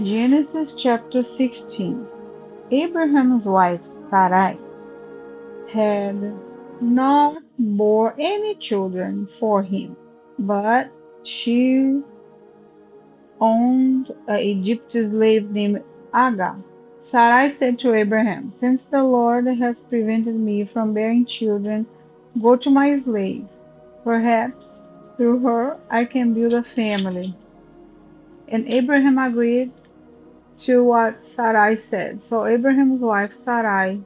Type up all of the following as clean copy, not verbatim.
Genesis chapter 16. Abraham's wife Sarai had not bore any children for him, but she owned an Egyptian slave named Agar. Sarai said to Abraham, "Since the Lord has prevented me from bearing children, go to my slave. Perhaps through her I can build a family." And Abraham agreed to what Sarai said. So Abraham's wife Sarai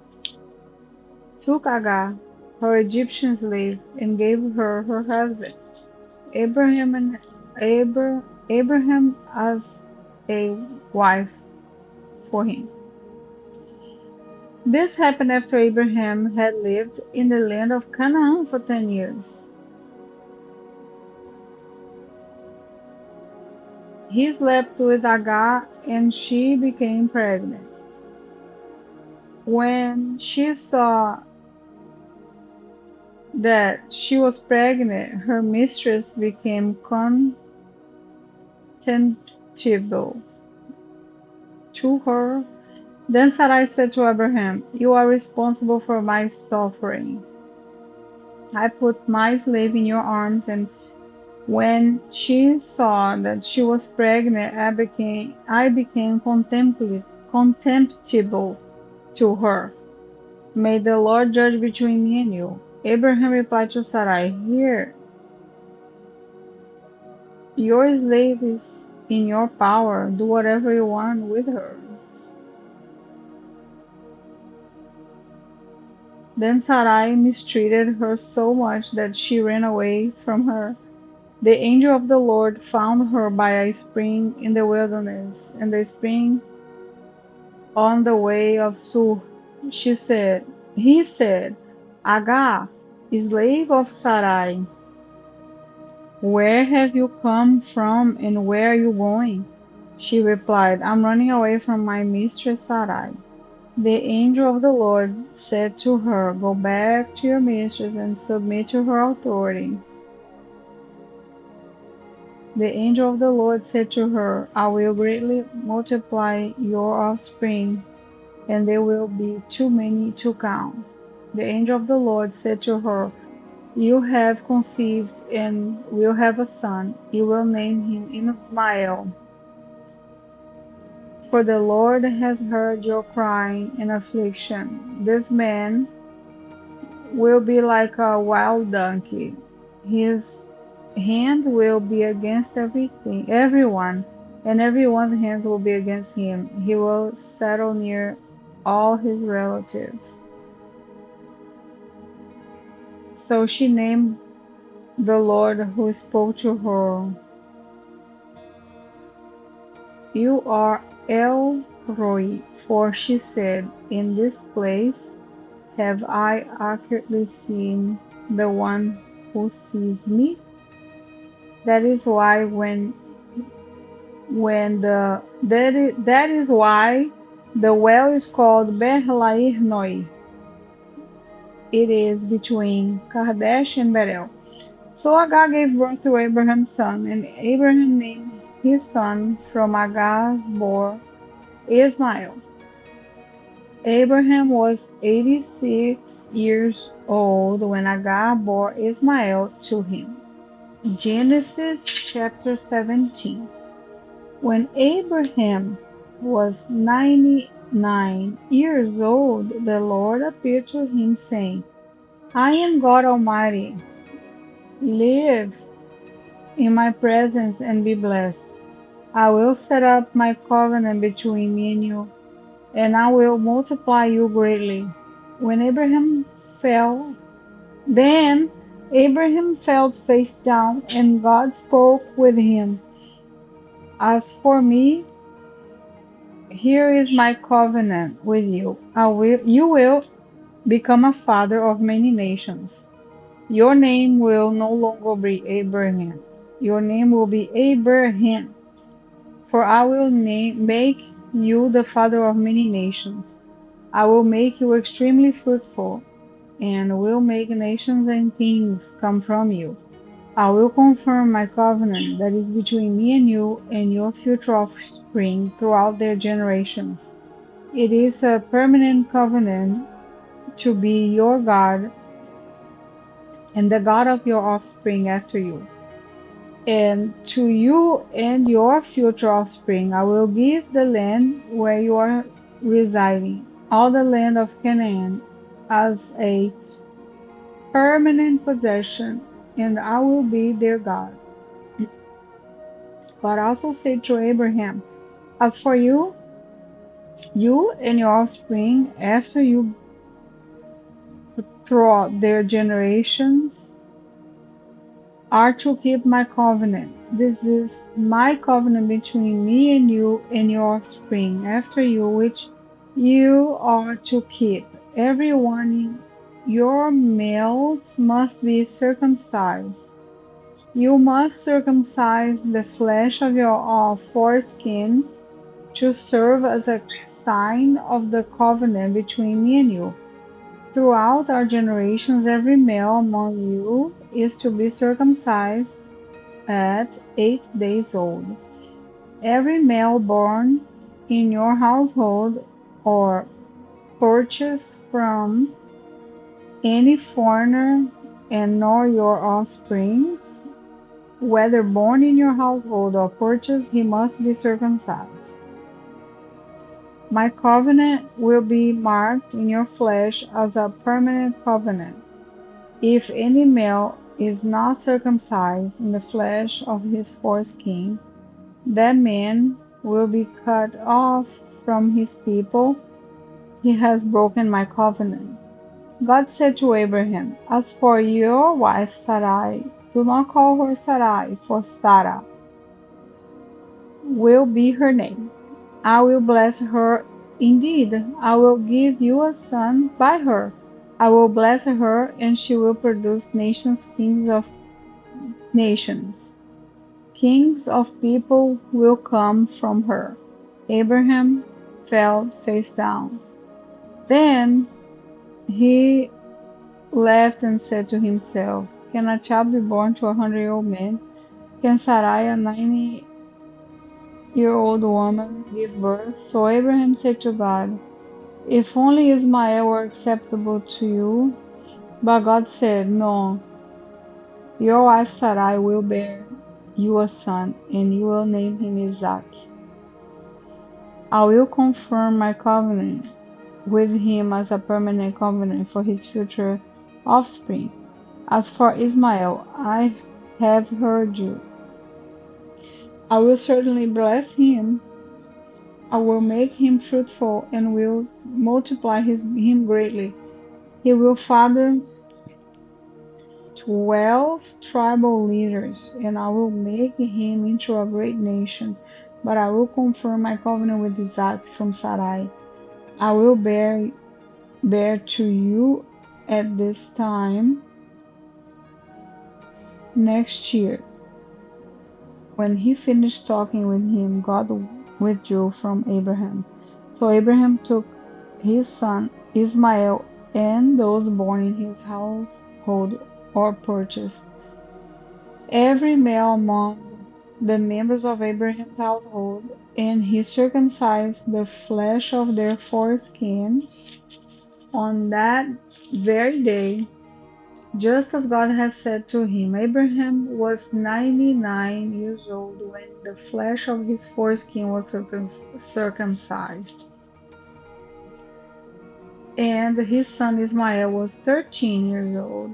took Agar, her Egyptian slave, and gave her her husband Abraham as a wife for him. This happened after Abraham had lived in the land of Canaan for 10 years. He slept with Agar and she became pregnant. When she saw that she was pregnant, her mistress became contemptible to her. Then Sarai said to Abraham, "You are responsible for my suffering. I put my slave in your arms, and when she saw that she was pregnant, I became contemptible to her. May the Lord judge between me and you." Abraham replied to Sarai, "Here, your slave is in your power. Do whatever you want with her." Then Sarai mistreated her so much that she ran away from her. The angel of the Lord found her by a spring in the wilderness, and the spring on the way of Sur. He said, "Agar, slave of Sarai, where have you come from and where are you going?" She replied, "I'm running away from my mistress Sarai." The angel of the Lord said to her, "Go back to your mistress and submit to her authority." The angel of the Lord said to her, "I will greatly multiply your offspring, and they will be too many to count." The angel of the Lord said to her, "You have conceived and will have a son. You will name him Ismael, for the Lord has heard your crying and affliction. This man will be like a wild donkey. His hand will be against everyone, and everyone's hand will be against him. He will settle near all his relatives." So she named the Lord who spoke to her, "You are El Roi," for she said, "In this place have I accurately seen the one who sees me." That is why that is why the well is called Berlair Noi. It is between Kadesh and Berel. So Agar gave birth to Abraham's son, and Abraham named his son from Agar's bore Ismael. Abraham was 86 years old when Agar bore Ismael to him. Genesis chapter 17. When Abraham was 99 years old, the Lord appeared to him, saying, "I am God Almighty. Live in my presence and be blessed. I will set up my covenant between me and you, and I will multiply you greatly." Then Abraham fell face down, and God spoke with him. "As for me, here is my covenant with you. You will become a father of many nations. Your name will no longer be Abraham. Your name will be Abraham, for I will make you the father of many nations. I will make you extremely fruitful, and will make nations and kings come from you. I will confirm my covenant that is between me and you and your future offspring throughout their generations. It is a permanent covenant to be your God and the God of your offspring after you. And to you and your future offspring I will give the land where you are residing, all the land of Canaan, as a permanent possession, and I will be their God. God also said to Abraham, as for you, you and your offspring after you throughout their generations are to keep my covenant. This is my covenant between me and you and your offspring after you, which you are to keep. Everyone, your males must be circumcised. You must circumcise the flesh of your foreskin to serve as a sign of the covenant between me and you. Throughout our generations, every male among you is to be circumcised at 8 days old. Every male born in your household or purchased from any foreigner and nor your offsprings, whether born in your household or purchased, he must be circumcised. My covenant will be marked in your flesh as a permanent covenant. If any male is not circumcised in the flesh of his foreskin, that man will be cut off from his people. He has broken my covenant. God said to Abraham, as for your wife Sarai, do not call her Sarai, for Sarah will be her name. I will bless her indeed. I will give you a son by her. I will bless her, and she will produce nations, kings of nations. Kings of people will come from her. Abraham fell face down. Then he laughed and said to himself, can a child be born to a 100-year-old man? Can Sarai, a 90-year-old woman, give birth? So Abraham said to God, if only Ismael were acceptable to you. But God said, no, your wife Sarai will bear you a son, and you will name him Isaac. I will confirm my covenant with him as a permanent covenant for his future offspring. As for Ismael, I have heard you. I will certainly bless him. I will make him fruitful and will multiply him greatly. He will father 12 tribal leaders, and I will make him into a great nation. But I will confirm my covenant with Isaac from Sarai. I will bear to you at this time next year. When he finished talking with him, God withdrew from Abraham. So Abraham took his son Ismael and those born in his household or purchased, every male among the members of Abraham's household, and he circumcised the flesh of their foreskin on that very day, just as God had said to him. Abraham was 99 years old when the flesh of his foreskin was circumcised, and his son Ismael was 13 years old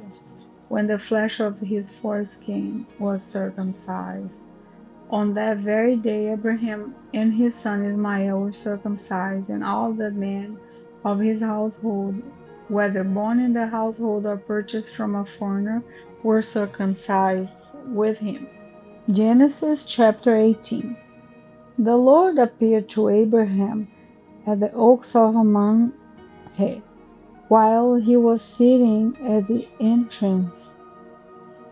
when the flesh of his foreskin was circumcised. On that very day Abraham and his son Ismael were circumcised, and all the men of his household, whether born in the household or purchased from a foreigner, were circumcised with him. Genesis chapter 18. The Lord appeared to Abraham at the oaks of Mamre while he was sitting at the entrance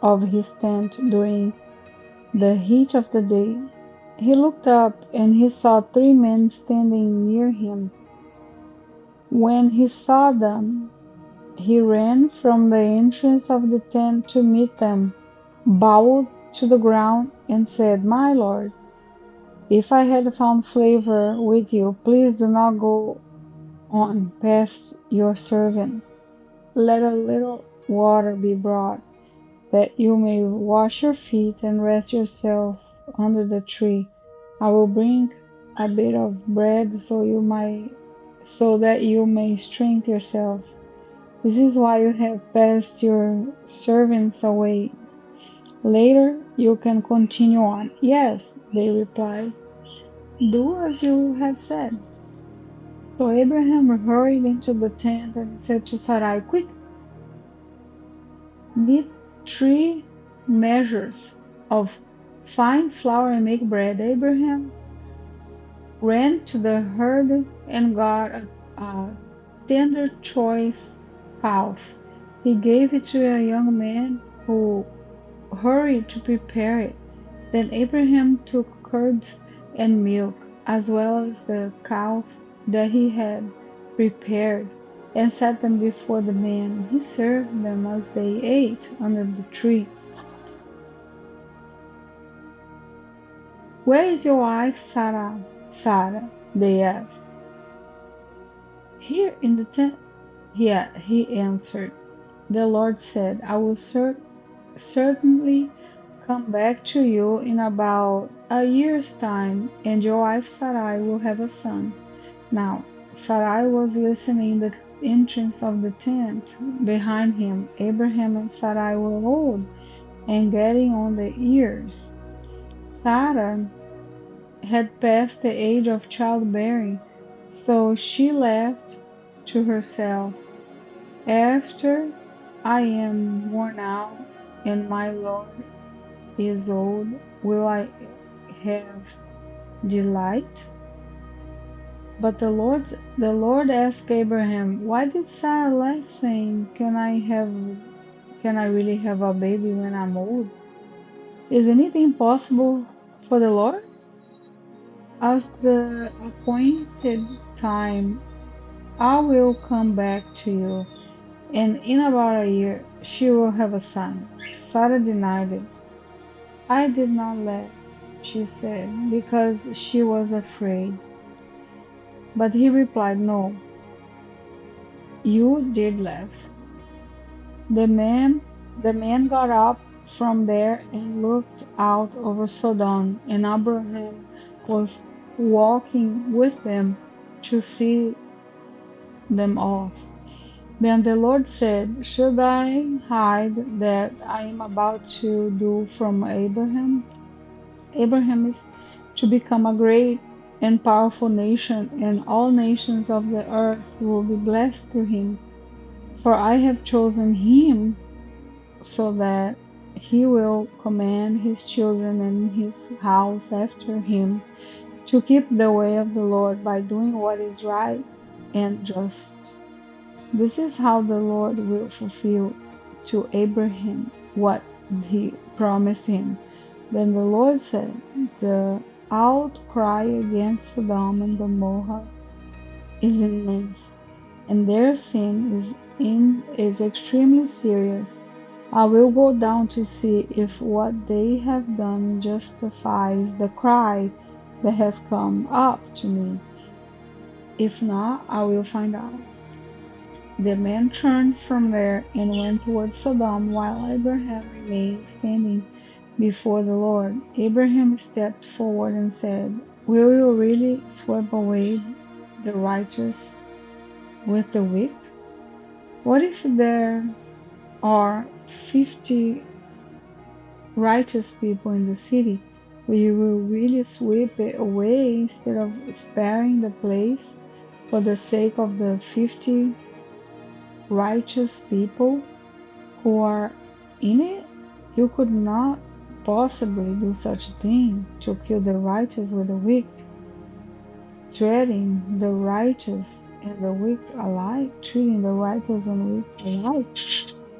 of his tent during the heat of the day. He looked up and he saw 3 men standing near him. When he saw them, he ran from the entrance of the tent to meet them. bowed to the ground, and said, "My lord, if I had found favor with you, please do not go on past your servant. Let a little water be brought, that you may wash your feet and rest yourself under the tree. I will bring a bit of bread so that you may strengthen yourselves. This is why you have passed your servants away. Later you can continue on." "Yes," they replied, "do as you have said." So Abraham hurried into the tent and said to Sarai, "Quick, knead 3 measures of fine flour and make bread." Abraham ran to the herd and got a tender choice calf. He gave it to a young man who hurried to prepare it. Then Abraham took curds and milk, as well as the calf that he had prepared, and set them before the man. He served them as they ate under the tree. "Where is your wife Sarah?" Sarah, they asked. "Here in the tent." Yeah, he answered. The Lord said, "I will certainly come back to you in about a year's time, and your wife Sarai will have a son." Now Sarai was listening in the entrance of the tent behind him. Abraham and Sarai were old and getting on the years. Sarah had passed the age of childbearing, so she laughed to herself, "After I am worn out and my Lord is old, will I have delight?" But the Lord asked Abraham, "Why did Sarah laugh, saying, can I really have a baby when I'm old? Is anything impossible for the Lord?" "At the appointed time, I will come back to you, and in about a year she will have a son." Sarah denied it. "I did not laugh," she said, because she was afraid. But he replied, "No, you did laugh." The man got up from there and looked out over Sodom, and Abraham was walking with them to see them off. Then the Lord said, "Should I hide that I am about to do from Abraham? Abraham is to become a great and powerful nation, and all nations of the earth will be blessed through him. For I have chosen him so that he will command his children and his house after him to keep the way of the Lord by doing what is right and just. This is how the Lord will fulfill to Abraham what he promised him." Then the Lord said, "The outcry against Sodom and Gomorrah is immense, and their sin is extremely serious. I will go down to see if what they have done justifies the cry that has come up to me. If not, I will find out." The man turned from there and went toward Sodom, while Abraham remained standing before the Lord. Abraham stepped forward and said, "Will you really sweep away the righteous with the wicked? What if there are 50 righteous people in the city? Will you really sweep it away instead of sparing the place for the sake of the 50 righteous people who are in it? You could not possibly do such a thing, to kill the righteous with the wicked, treating the righteous and the wicked alike, treating the righteous and wicked alike.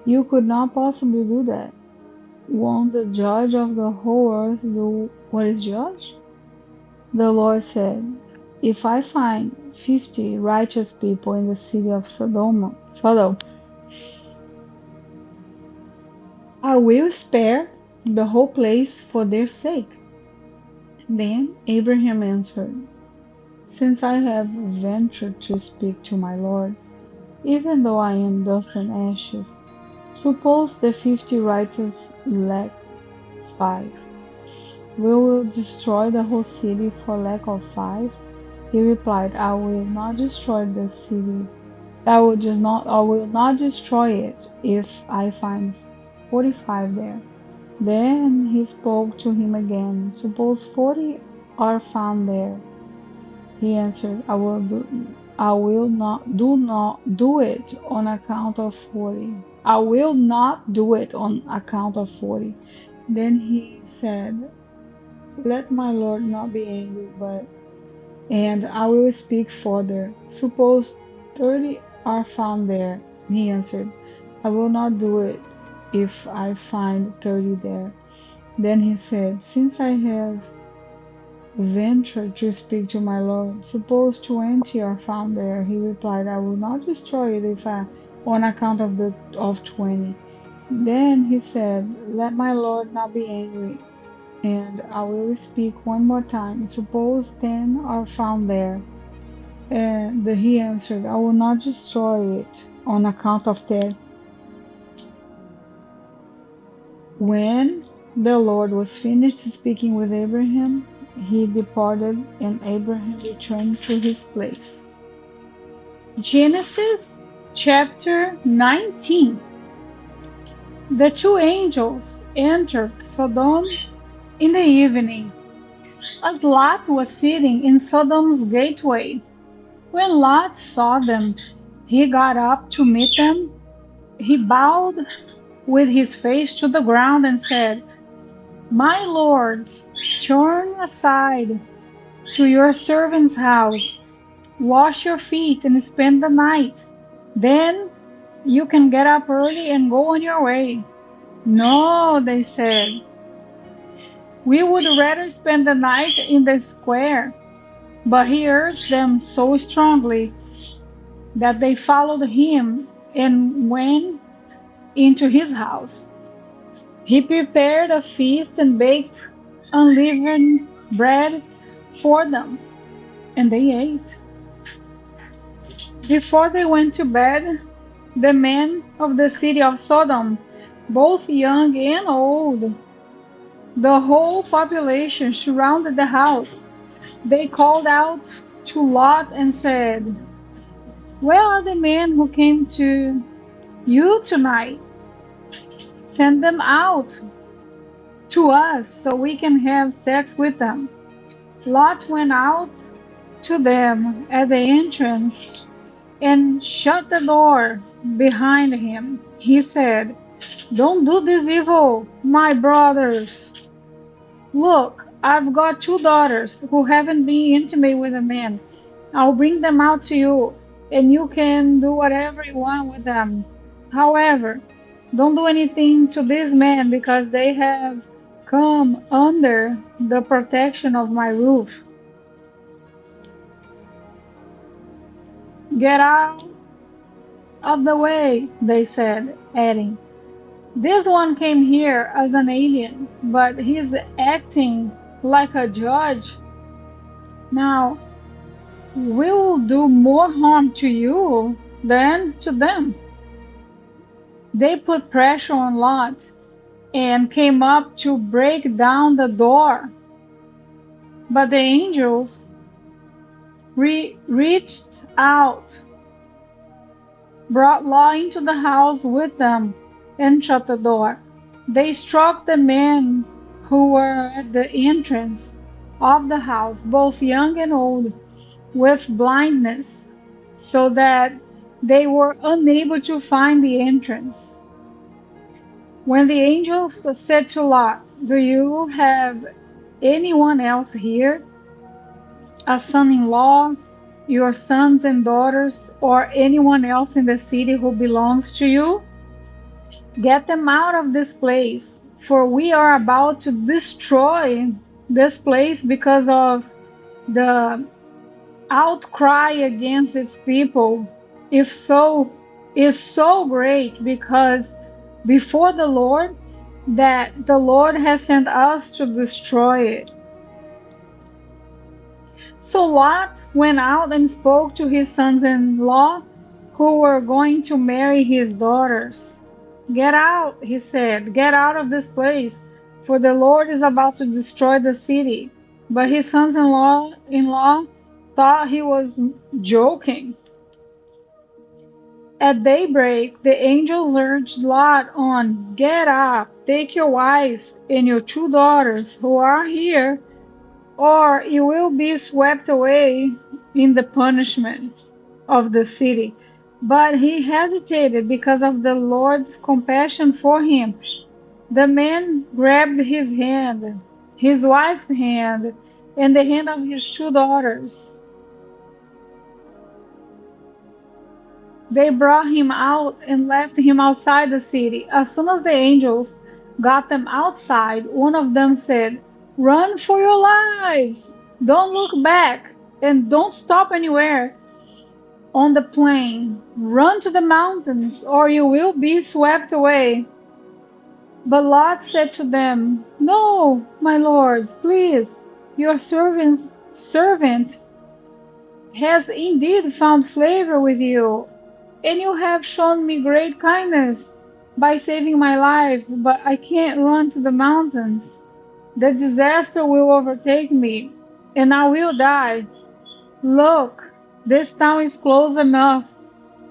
You could not possibly do that. Won't the judge of the whole earth do what is judged?" The Lord said, "If I find 50 righteous people in the city of Sodom, I will spare the whole place for their sake. Then Abraham answered, Since I have ventured to speak to my Lord, even though I am dust and ashes, suppose the 50 righteous lack 5. We will destroy the whole city for lack of 5? He replied, I will not destroy the city. I will not destroy it if I find 45 there. Then he spoke to him again. Suppose 40 are found there. He answered, I will not do it on account of 40. I will not do it on account of 40. Then he said, Let my Lord not be angry, and I will speak further. Suppose 30 are found there. He answered, I will not do it if I find 30 there. Then he said, Since I have ventured to speak to my Lord, suppose 20 are found there. He replied, I will not destroy it on account of 20. Then he said, Let my Lord not be angry, and I will speak one more time. Suppose 10 are found there. And he answered, I will not destroy it on account of that. When the Lord was finished speaking with Abraham, he departed, and Abraham returned to his place. Genesis chapter 19. The two angels entered Sodom in the evening, as Lot was sitting in Sodom's gateway. When Lot saw them, he got up to meet them. He bowed with his face to the ground and said, My lords, turn aside to your servant's house. Wash your feet and spend the night. Then you can get up early and go on your way. No, they said. We would rather spend the night in the square. But he urged them so strongly that they followed him and went into his house. He prepared a feast and baked unleavened bread for them, and they ate. Before they went to bed, the men of the city of Sodom, both young and old, the whole population surrounded the house. They called out to Lot and said, Where are the men who came to you tonight? Send them out to us so we can have sex with them. Lot went out to them at the entrance and shut the door behind him. He said, Don't do this evil, my brothers. Look, I've got 2 daughters who haven't been intimate with a man. I'll bring them out to you, and you can do whatever you want with them. However, don't do anything to these men because they have come under the protection of my roof. Get out of the way, they said, adding, This one came here as an alien, but he's acting like a judge. Now, we will do more harm to you than to them. They put pressure on Lot and came up to break down the door. But the angels reached out, brought Lot into the house with them, and shut the door. They struck the men who were at the entrance of the house, both young and old, with blindness, so that they were unable to find the entrance. When the angels said to Lot, Do you have anyone else here? A son-in-law, your sons and daughters, or anyone else in the city who belongs to you? Get them out of this place, for we are about to destroy this place because of the outcry against its people. If so, is so great because before the Lord that the Lord has sent us to destroy it. So Lot went out and spoke to his sons-in-law who were going to marry his daughters. Get out, he said, get out of this place, for the Lord is about to destroy the city. But his sons-in-law thought he was joking. At daybreak, the angels urged Lot on, get up, take your wife and your 2 daughters who are here, or you will be swept away in the punishment of the city. But he hesitated because of the Lord's compassion for him. The man grabbed his hand, his wife's hand, and the hand of his 2 daughters. They brought him out and left him outside the city. As soon as the angels got them outside, one of them said, run for your lives! Don't look back and don't stop anywhere on the plain. Run to the mountains or you will be swept away. But Lot said to them, no, my lords, please, your servant has indeed found favor with you, and you have shown me great kindness by saving my life, but I can't run to the mountains. The disaster will overtake me, and I will die. Look, this town is close enough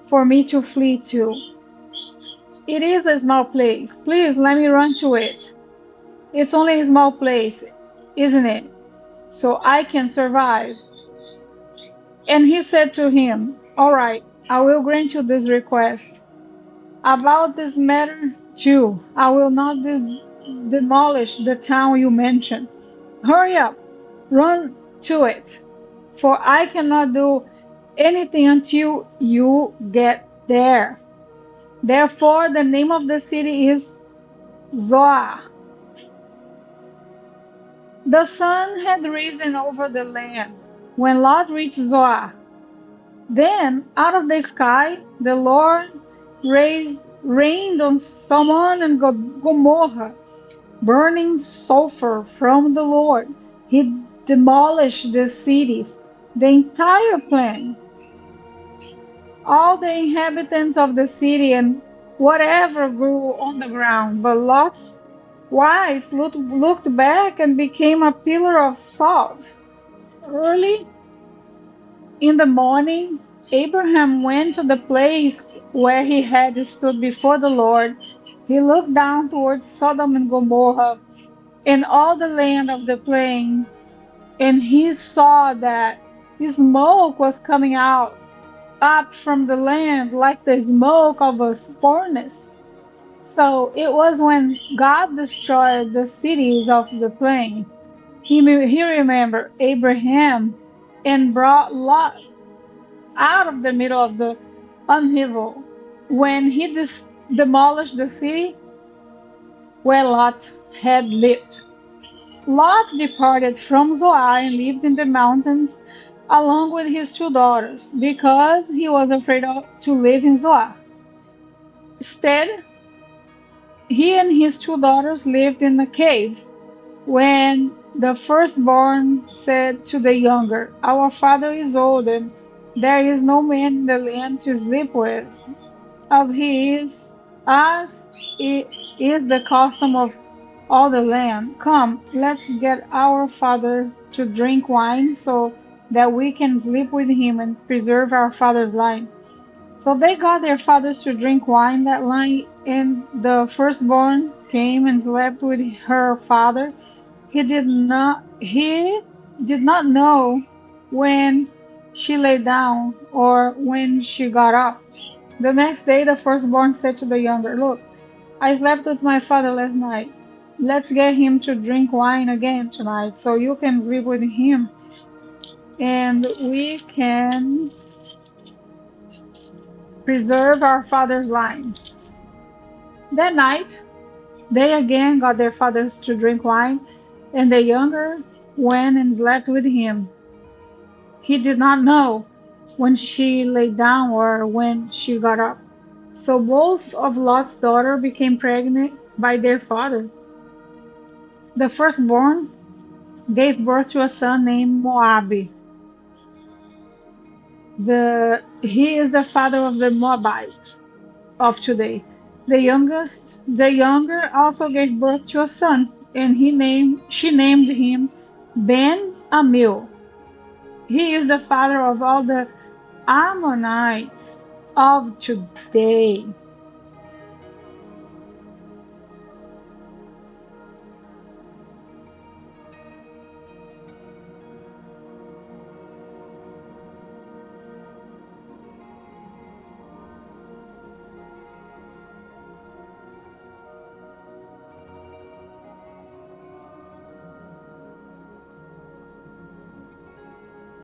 for me to flee to. It is a small place. Please let me run to it. It's only a small place, isn't it? So I can survive. And he said to him, all right, I will grant you this request. About this matter, too, I will not demolish the town you mentioned. Hurry up, run to it, for I cannot do anything until you get there. Therefore, the name of the city is Zoar. The sun had risen over the land when Lot reached Zoar. Then, out of the sky, the Lord rained on Sodom and Gomorrah, burning sulfur from the Lord. He demolished the cities, the entire plain, all the inhabitants of the city, and whatever grew on the ground. But Lot's wife looked back and became a pillar of salt. Early in the morning, Abraham went to the place where he had stood before the Lord. He looked down towards Sodom and Gomorrah and all the land of the plain, and he saw that smoke was coming up from the land like the smoke of a furnace. So it was when God destroyed the cities of the plain. He remembered Abraham and brought Lot out of the middle of the upheaval when he demolished the city where Lot had lived. Lot departed from Zoar and lived in the mountains along with his 2 daughters because he was afraid to live in Zoar. Instead, he and his 2 daughters lived in a cave. When the firstborn said to the younger, our father is old and there is no man in the land to sleep with, as it is the custom of all the land. Come, let's get our father to drink wine so that we can sleep with him and preserve our father's life. So they got their fathers to drink wine that night, and the firstborn came and slept with her father. He did not know when she lay down or when she got up. The next day, the firstborn said to the younger, look, I slept with my father last night. Let's get him to drink wine again tonight so you can sleep with him and we can preserve our father's line. That night, they again got their fathers to drink wine, and the younger went and slept with him. He did not know when she lay down or when she got up. So both of Lot's daughters became pregnant by their father. The firstborn gave birth to a son named Moab. He is the father of the Moabites of today. The younger also gave birth to a son, and she named him Ben Amil. He is the father of all the Ammonites of today.